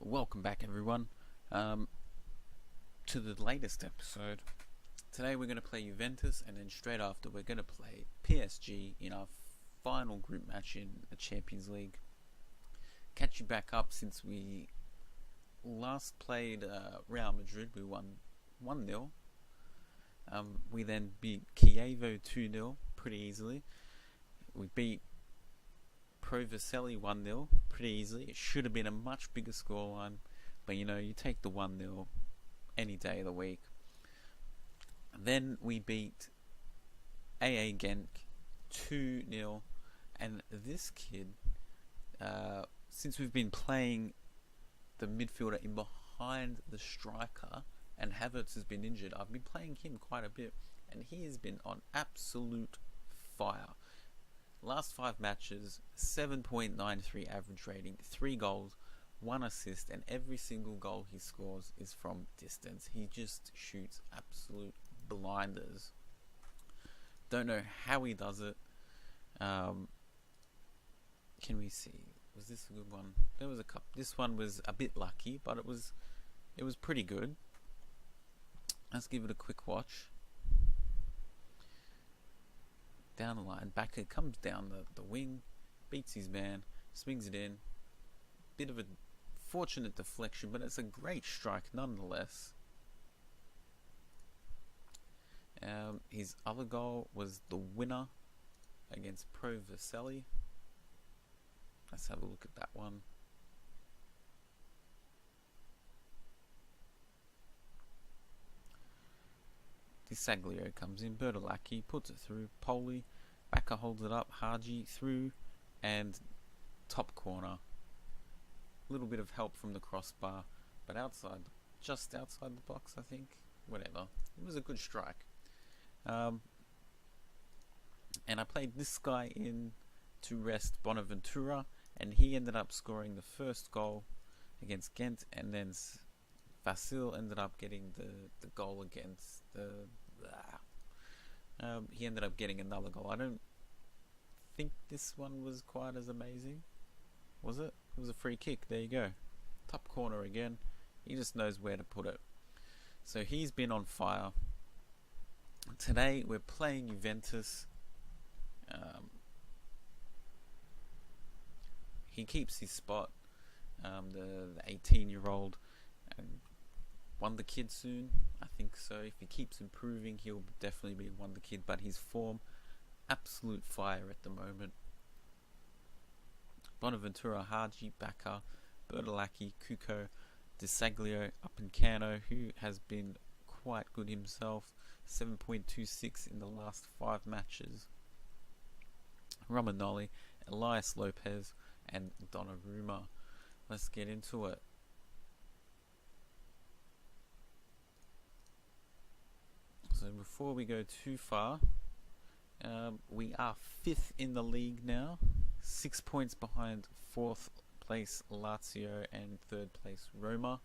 Welcome back, everyone, to the latest episode. Today we're going to play Juventus, and then straight after we're going to play PSG in our final group match in the Champions League. Catch you back up since we last played Real Madrid. We won 1-0. We then beat Chievo 2-0 pretty easily. We beat Vercelli 1-0 pretty easily. It should have been a much bigger scoreline, but you take the 1-0 any day of the week. Then we beat AA Genk 2-0, and this kid, since we've been playing the midfielder in behind the striker, and Havertz has been injured, I've been playing him quite a bit, and he has been on absolute fire. Last 5 matches, 7.93 average rating, 3 goals, 1 assist, and every single goal he scores is from distance. He just shoots absolute blinders. Don't know how he does it. Can we see? Was this a good one? There was a couple. This one was a bit lucky, but it was pretty good. Let's give it a quick watch. Down the line, Backer comes down the wing, beats his man, swings it in. Bit of a fortunate deflection, but it's a great strike nonetheless. His other goal was the winner against Vercelli. Let's have a look at that one. Saglio comes in, Bertolacchi puts it through, Poli, Backer holds it up, Haji through, and top corner. A little bit of help from the crossbar, but just outside the box, I think. Whatever. It was a good strike. And I played this guy in to rest Bonaventura, and he ended up scoring the first goal against Ghent, and then Vasil ended up getting the goal against he ended up getting another goal. I don't think this one was quite as amazing. Was it? It was a free kick. There you go. Top corner again. He just knows where to put it. So he's been on fire. Today we're playing Juventus. He keeps his spot. The 18-year-old. Wonder Kid soon, I think so. If he keeps improving, he'll definitely be a Wonder Kid, but his form, absolute fire at the moment. Bonaventura, Haji, Backer, Bertolacchi, Cuco, Desaglio, Upamecano, who has been quite good himself, 7.26 in the last 5 matches. Romagnoli, Elias Lopez, and Donnarumma. Let's get into it. So before we go too far, we are 5th in the league now, 6 points behind 4th place Lazio and 3rd place Roma,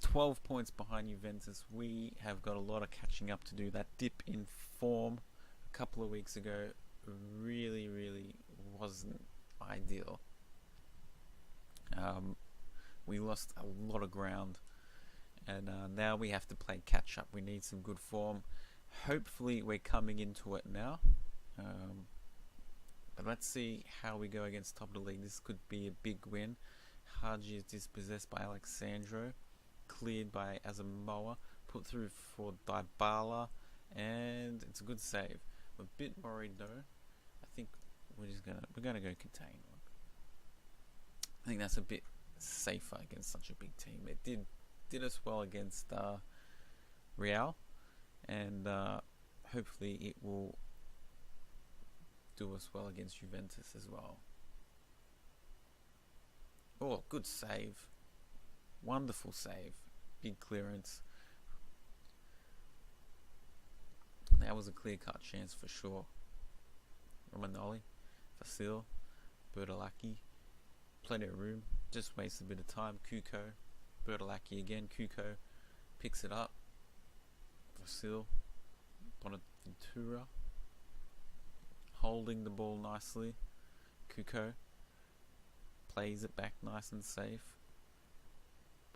12 points behind Juventus. We have got a lot of catching up to do. That dip in form a couple of weeks ago really wasn't ideal. We lost a lot of ground. And now we have to play catch up. We need some good form. Hopefully we're coming into it now. But let's see how we go against top of the league. This could be a big win. Haji is dispossessed by Alexandro. Cleared by Asamoah. Put through for Dybala. And it's a good save. I'm a bit worried though. I think we're gonna go contain. I think that's a bit safer against such a big team. It did us well against Real, and hopefully it will do us well against Juventus as well. Oh, good save. Wonderful save. Big clearance. That was a clear-cut chance for sure. Romagnoli, Vasil, Bertolacchi. Plenty of room. Just wasted a bit of time. Cuco. Bertolacchi again. Cuco picks it up. Vasil, Bonaventura holding the ball nicely. Cuco plays it back nice and safe.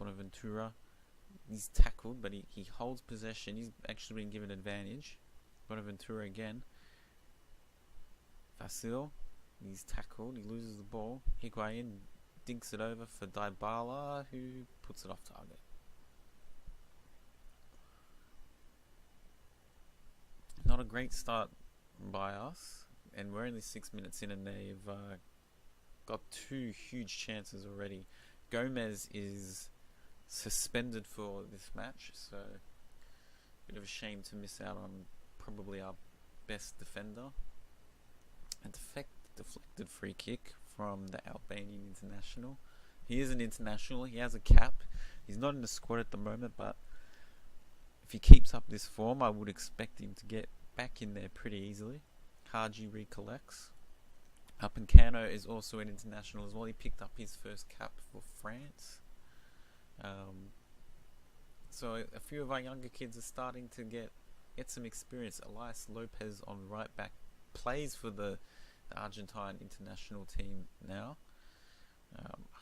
Bonaventura. He's tackled, but he holds possession. He's actually been given advantage. Bonaventura again. Vasil. He's tackled. He loses the ball. Higuain dinks it over for Dybala, who puts it off target. Not a great start by us, and we're only 6 minutes in, and they've got 2 huge chances already. Gomez is suspended for this match, so bit of a shame to miss out on probably our best defender. A deflected free kick from the Albanian international. He is an international. He has a cap. He's not in the squad at the moment, but if he keeps up this form, I would expect him to get back in there pretty easily. Haji recollects. Upamecano is also an international as well. He picked up his first cap for France. So a few of our younger kids are starting to get some experience. Elias Lopez on right back plays for the Argentine international team now.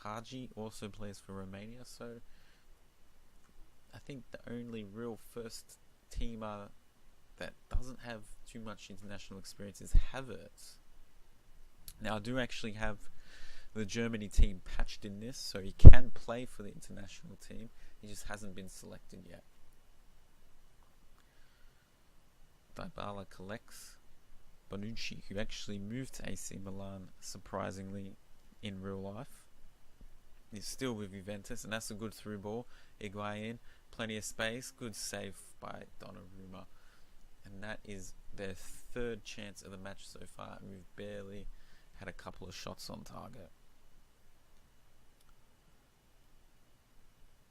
Haji also plays for Romania. So I think the only real first teamer that doesn't have too much international experience is Havertz. Now I do actually have the Germany team patched in this, so he can play for the international team. He just hasn't been selected yet. Dybala collects. Bonucci, who actually moved to AC Milan, surprisingly, in real life. He's still with Juventus, and that's a good through ball. Higuain, plenty of space, good save by Donnarumma. And that is their 3rd chance of the match so far, and we've barely had a couple of shots on target.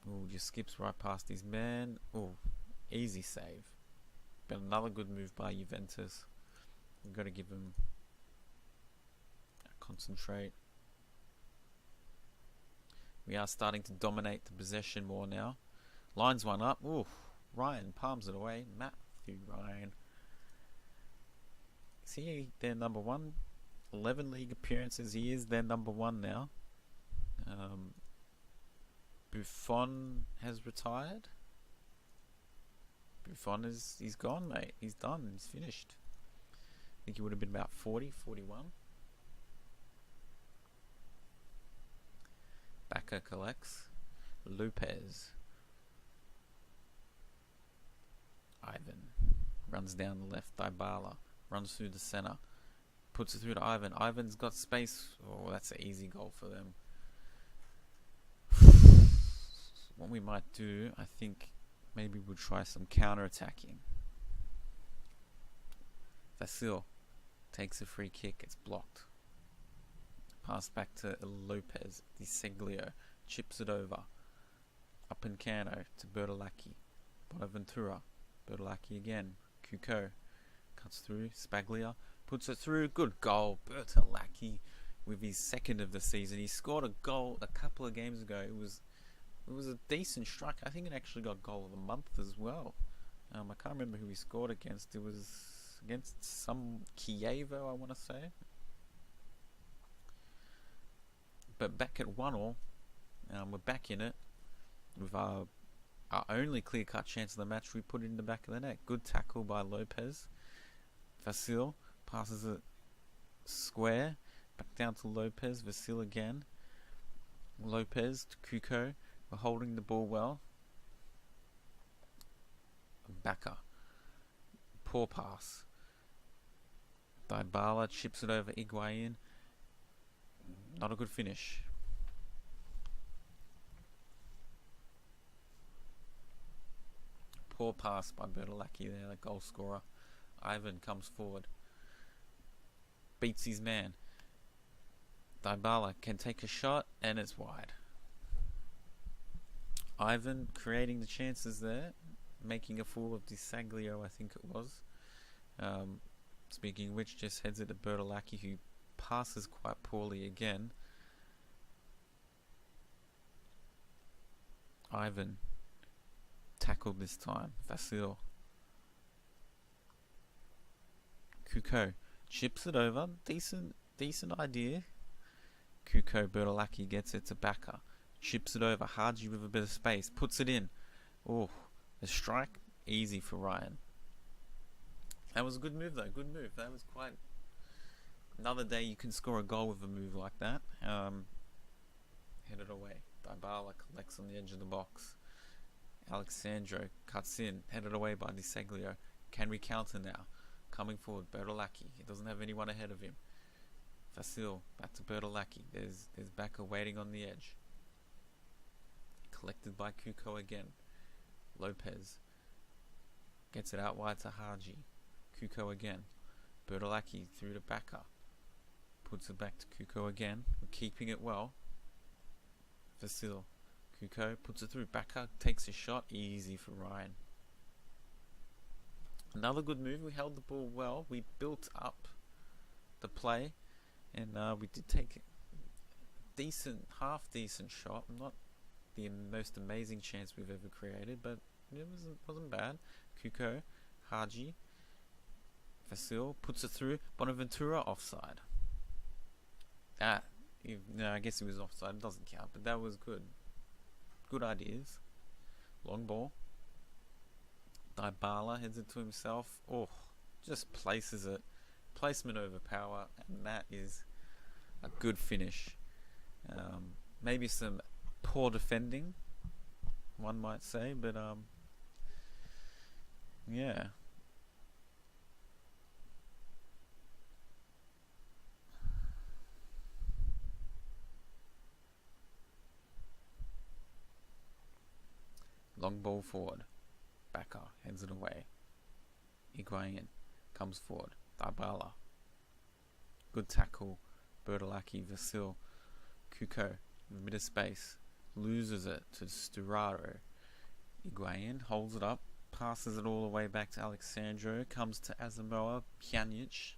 Ooh, just skips right past his man. Ooh, easy save. But another good move by Juventus. We've got to give him a concentrate. We are starting to dominate the possession more now. Lines one up. Ooh, Ryan palms it away. Matthew Ryan. Is he their number 1? 11 league appearances. He is their number 1 now. Buffon has retired. Buffon he's gone, mate. He's done. He's finished. I think he would have been about 40, 41. Bacca collects. Lopez. Ivan runs down the left. Dybala runs through the center. Puts it through to Ivan. Ivan's got space. Oh, that's an easy goal for them. What we might do, I think, maybe we'll try some counter-attacking. Vasil takes a free kick. It's blocked. Pass back to Lopez. Di Seglio chips it over. Upamecano to Bertolacchi. Bonaventura. Bertolacchi again. Cuco cuts through. Spaglia puts it through. Good goal. Bertolacchi with his 2nd of the season. He scored a goal a couple of games ago. It was a decent strike. I think it actually got goal of the month as well. I can't remember who he scored against. It was against some Kievo, I want to say. But back at 1-1, we're back in it with our only clear-cut chance of the match. We put it in the back of the net. Good tackle by Lopez. Vasil passes it square. Back down to Lopez. Vasil again. Lopez to Cuco. We're holding the ball well. Bacca. Poor pass. Dybala chips it over Higuain. Not a good finish. Poor pass by Bertolacchi there, the goal scorer. Ivan comes forward. Beats his man. Dybala can take a shot, and it's wide. Ivan creating the chances there, making a fool of Di Seglio, I think it was. Speaking of which, just heads it to Bertolacchi, who passes quite poorly again. Ivan tackled this time. Vasil. Cuco chips it over. Decent idea. Cuco. Bertolacchi gets it to Bacca. Chips it over. Haji with a bit of space. Puts it in. Oh, the strike. Easy for Ryan. That was a good move though. Good move. That was quite... Another day you can score a goal with a move like that. Headed away. Dybala collects on the edge of the box. Alexandro cuts in. Headed away by Di Seglio. Can we counter now? Coming forward. Bertolacchi. He doesn't have anyone ahead of him. Facile. Back to Bertolacchi. There's Bacca waiting on the edge. Collected by Kuko again. Lopez. Gets it out wide to Haji. Kuko again. Bertolacchi through to Bacca. Puts it back to Kuko again. We're keeping it well. Facile. Kuko puts it through. Bacca takes a shot. Easy for Ryan. Another good move. We held the ball well. We built up the play. And we did take a decent, half-decent shot. Not the most amazing chance we've ever created, but it wasn't bad. Kuko. Haji. Facile puts it through. Bonaventura offside. No, I guess it was offside. It doesn't count, but that was good. Good ideas. Long ball. Dybala heads it to himself. Oh, just places it. Placement over power, and that is a good finish. Maybe some poor defending, one might say, but yeah. Long ball forward. Bacca heads it away. Higuain comes forward. Dybala. Good tackle. Bertolacchi, Vasil. Kuko. A bit of space. Loses it to Sturaro. Higuain holds it up. Passes it all the way back to Alexandro. Comes to Asamoah. Pjanic.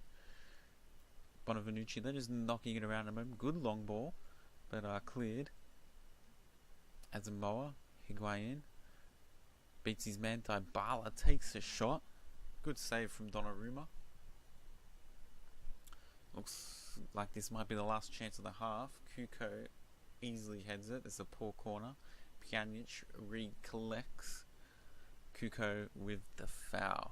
Bonavenucci. They're just knocking it around a moment. Good long ball. But cleared. Asamoah. Higuain. Beats his man. Dybala takes a shot. Good save from Donnarumma. Looks like this might be the last chance of the half. Kuko easily heads it. It's a poor corner. Pjanic recollects. Kuko with the foul.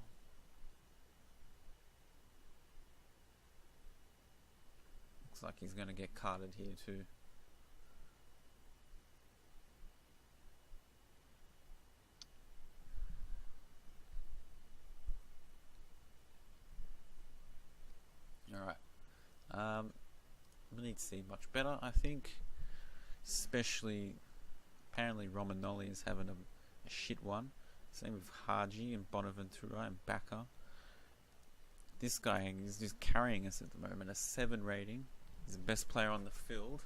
Looks like he's going to get carded here too. Alright. We need to see much better, I think. Especially, apparently Romagnoli is having a shit one. Same with Haji and Bonaventura and Bacca. This guy is just carrying us at the moment. A 7 rating. He's the best player on the field.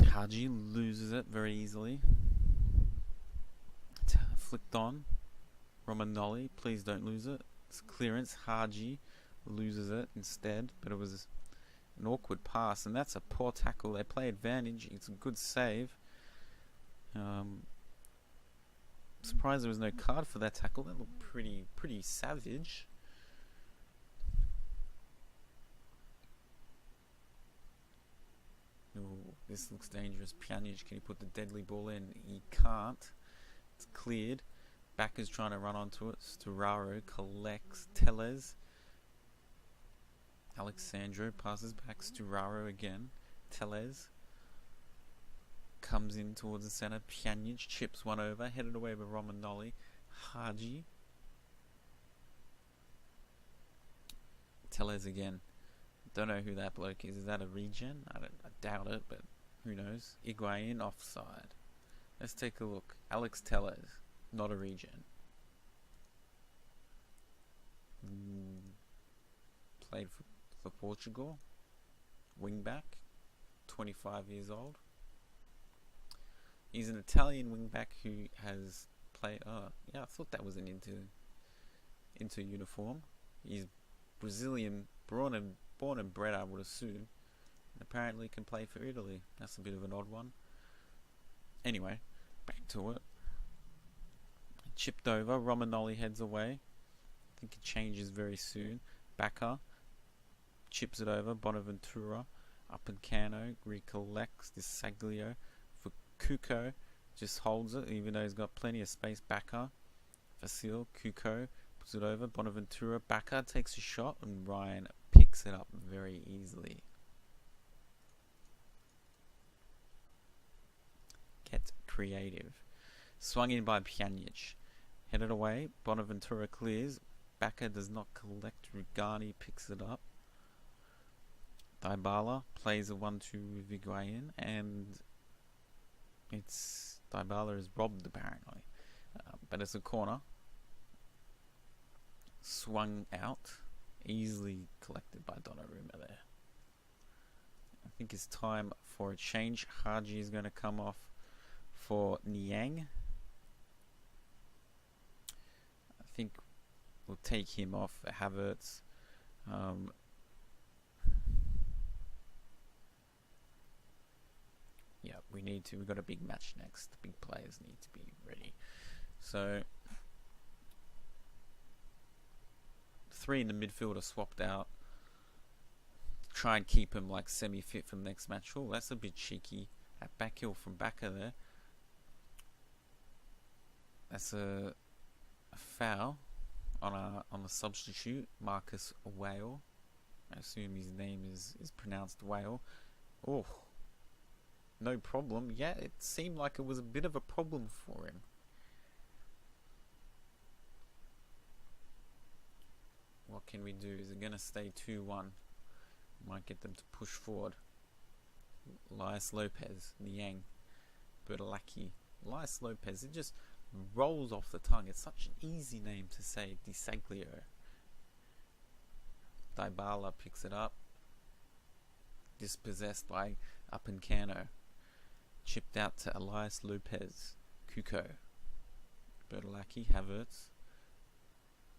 Haji loses it very easily. Flicked on. Romagnoli, please don't lose it. It's clearance. Haji loses it instead, but it was an awkward pass, and that's a poor tackle. They play advantage. It's a good save. Surprised there was no card for that tackle. That looked pretty savage. Ooh, this looks dangerous. Pjanic, can he put the deadly ball in? He can't. It's cleared. Bacca's trying to run onto it. Sturaro collects. Tellez. Alexandro passes back. Sturaro again. Tellez comes in towards the centre. Pjanic chips one over. Headed away by Romagnoli. Haji. Tellez again. Don't know who that bloke is. Is that a regen? I doubt it, but who knows. Higuain offside. Let's take a look. Alex Tellez. Not a regen. Played for Portugal. Wingback. 25 years old. He's an Italian wingback who has played... Oh, yeah, I thought that was an Inter uniform. He's Brazilian, born and bred, I would assume. And apparently can play for Italy. That's a bit of an odd one. Anyway, back to it. Chipped over. Romagnoli heads away. I think it changes very soon. Bacca. chips it over. Bonaventura, Upamecano recollects. Disaglio for Cuco, just holds it even though he's got plenty of space. Backer, Facile, Cuco puts it over. Bonaventura, Backer takes a shot and Ryan picks it up very easily. Get creative. Swung in by Pjanic. Headed away. Bonaventura clears. Backer does not collect. Rugani picks it up. Dybala plays a 1-2 with Higuain, and it's Dybala is robbed apparently, but it's a corner. Swung out, easily collected by Donnarumma there. I think it's time for a change. Haji is going to come off for Niang. I think we'll take him off for Havertz. Yeah, we've got a big match next. The big players need to be ready. So 3 in the midfield are swapped out. Try and keep him like semi-fit for the next match. Oh, that's a bit cheeky. At back heel from Backer there. That's a foul on the substitute, Marcus Whale. I assume his name is pronounced Whale. Oh, no problem. Yeah, it seemed like it was a bit of a problem for him. What can we do? Is it going to stay 2-1? Might get them to push forward. Elias Lopez, Niang, Bertolacchi. Elias Lopez, it just rolls off the tongue. It's such an easy name to say. Disaglio. Dybala picks it up. Dispossessed by Upamecano. Chipped out to Elias Lopez. Cuco. Bertolacchi, Havertz.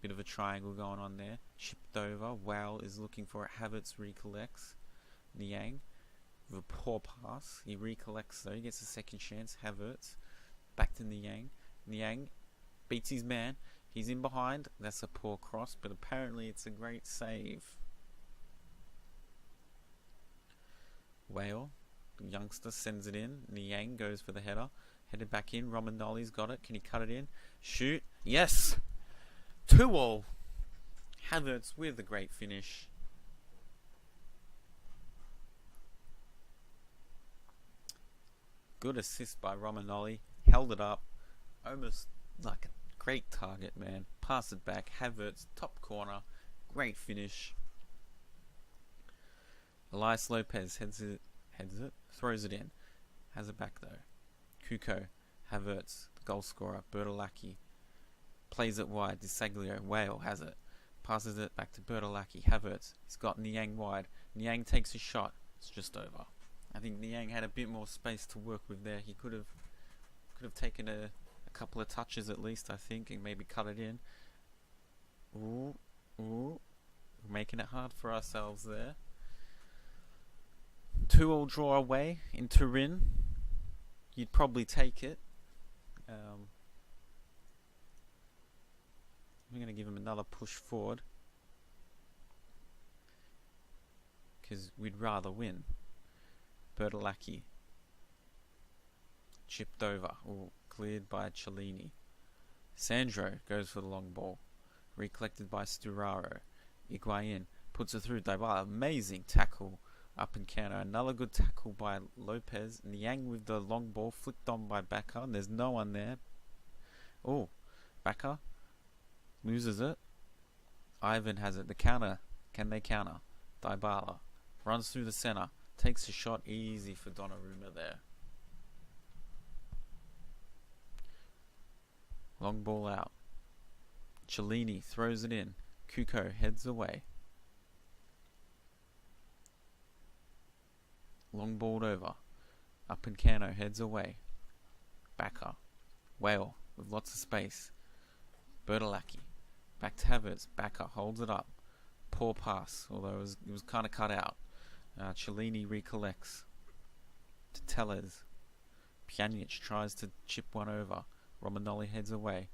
Bit of a triangle going on there. Chipped over. Wow is looking for it. Havertz recollects. Niang with a poor pass. He recollects though. He gets a second chance. Havertz. Back to Niang. Niang beats his man. He's in behind. That's a poor cross, but apparently it's a great save. Whale, the youngster, sends it in. Niang goes for the header. Headed back in. Romagnoli's got it. Can he cut it in? Shoot. Yes! 2-2. Havertz with a great finish. Good assist by Romagnoli. Held it up. Almost like a great target, man. Pass it back. Havertz, top corner. Great finish. Elias Lopez heads it, throws it in. Has it back though. Cuco, Havertz, the goal scorer. Bertolacchi plays it wide. Disaglio, Whale has it. Passes it back to Bertolacchi. Havertz, he's got Niang wide. Niang takes a shot. It's just over. I think Niang had a bit more space to work with there. He could have taken a couple of touches at least, I think, and maybe cut it in. Ooh, we're making it hard for ourselves there. 2-2 draw away in Turin. You'd probably take it. I'm going to give him another push forward because we'd rather win. Bertolacchi chipped over, or cleared by Cellini. Sandro goes for the long ball, recollected by Sturaro. Higuain puts it through. Dybala, amazing tackle. Upamecano, another good tackle by Lopez. Niang with the long ball, flicked on by Backer. There's no one there. Oh, Backer loses it. Ivan has it. The counter. Can they counter? Dybala runs through the center. Takes a shot. Easy for Donnarumma there. Long ball out. Cellini throws it in. Cuco heads away. Long balled over. Upamecano heads away. Backer. Whale with lots of space. Bertolacchi. Back to Havertz. Backer holds it up. Poor pass, although it was kind of cut out. Cellini recollects. To Tellez. Pjanic tries to chip one over. Romagnoli heads away.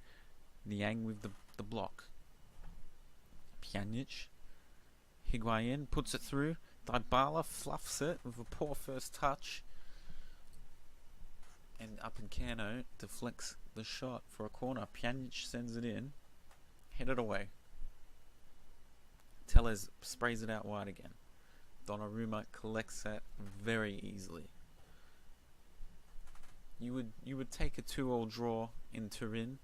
Niang with the block. Pjanic. Higuain puts it through. Dybala fluffs it with a poor first touch. And Upamecano deflects the shot for a corner. Pjanic sends it in. Headed away. Tellez sprays it out wide again. Donnarumma collects that very easily. You would take a 2-2 draw in Turin.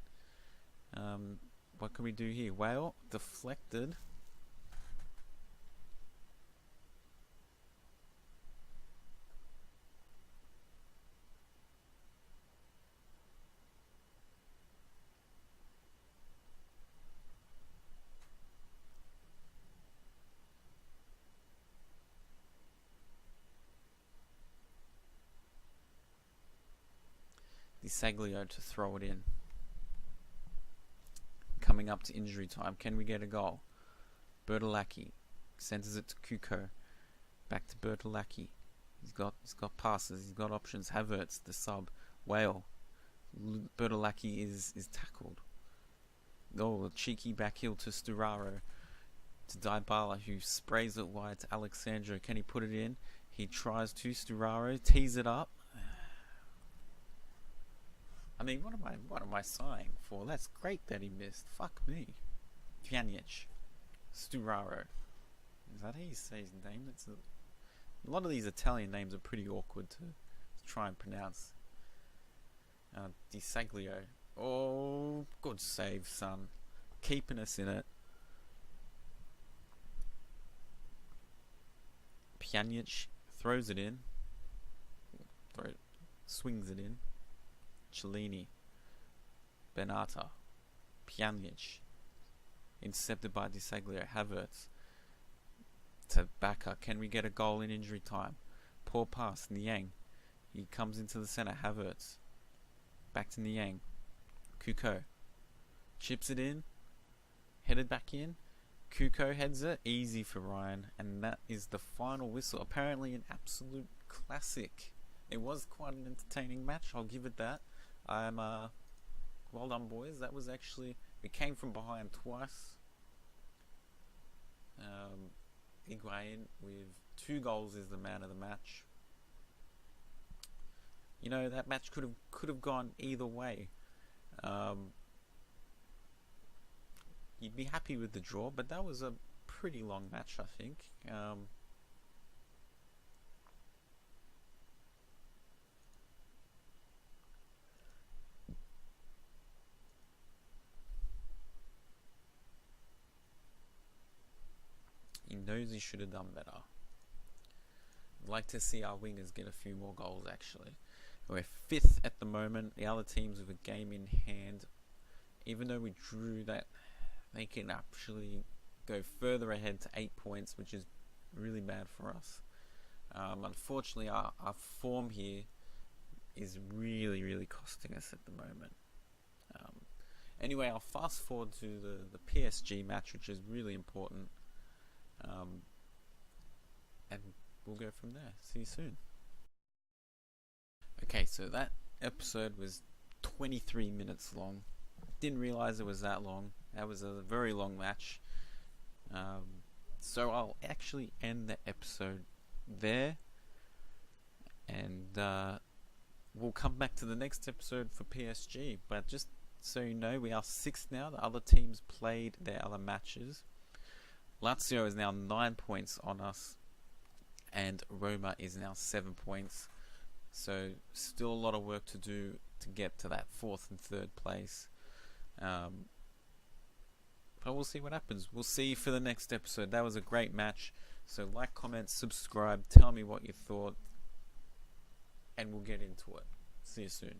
What can we do here? Whale deflected. Saglio to throw it in. Coming up to injury time. Can we get a goal? Bertolacchi centers it to Kuko. Back to Bertolacchi. He's got passes. He's got options. Havertz, the sub. Whale. Bertolacchi is tackled. Oh, a cheeky back heel to Sturaro. To Dybala, who sprays it wide to Alexandro. Can he put it in? He tries to. Sturaro tees it up. I mean, what am I sighing for? That's great that he missed. Fuck me. Pjanic. Sturaro. Is that how you say his name? A lot of these Italian names are pretty awkward to try and pronounce. Di Saglio. Oh, good save, son. Keeping us in it. Pjanic throws it in. Swings it in. Cellini, Benata, Pjanic, intercepted by Di Saglio. Havertz to Bacca. Can we get a goal in injury time? Poor pass. Niang. He comes into the centre. Havertz. Back to Niang. Kuko. Chips it in. Headed back in. Kuko heads it. Easy for Ryan. And that is the final whistle. Apparently an absolute classic. It was quite an entertaining match. I'll give it that. Well done, boys. That was actually, we came from behind twice. Higuain with 2 goals is the man of the match. You know, that match could have gone either way. You'd be happy with the draw, but that was a pretty long match, I think. He knows he should have done better. I'd like to see our wingers get a few more goals, actually. We're 5th at the moment. The other teams with a game in hand, even though we drew that, they can actually go further ahead to 8 points, which is really bad for us. Unfortunately, our form here is really costing us at the moment. Anyway, I'll fast forward to the PSG match, which is really important. And we'll go from there. See you soon. Okay, so that episode was 23 minutes long. Didn't realize it was that long. That was a very long match. So I'll actually end the episode there. And we'll come back to the next episode for PSG. But just so you know, we are 6th now. The other teams played their other matches. Lazio is now 9 points on us, and Roma is now 7 points. So still a lot of work to do to get to that 4th and 3rd place. But we'll see what happens. We'll see you for the next episode. That was a great match. So like, comment, subscribe, tell me what you thought, and we'll get into it. See you soon.